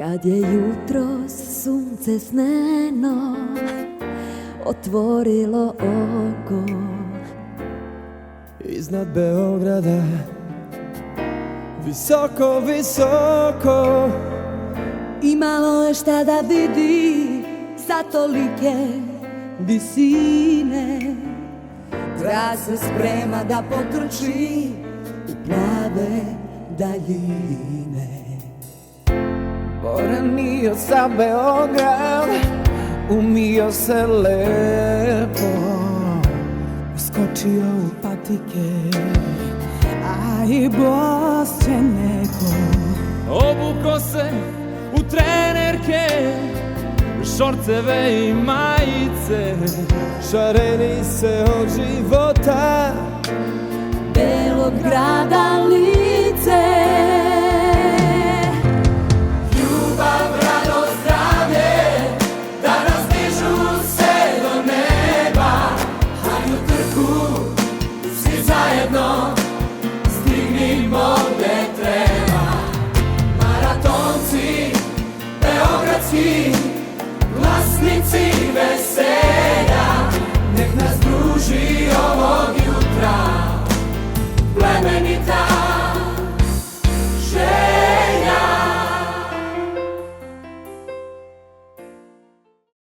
Kad je jutro sunce sneno otvorilo oko, iznad Beograda, visoko, visoko, imalo je šta da vidi sa tolike visine. Grad se sprema da potrči u plave daljine. poranio sa Beograd, umio se lepo, skočio u patike, a i bos će neko. Obuko se u trenerke, šorceve i majice, šareni se od života, belog grada lice. ljubav, radost, zdravlje, da nas dižu se do neba. Hajde u trku, svi zajedno, stignimo gde treba. Maratonci, beogradski, vlasnici veselja, nek nas drugi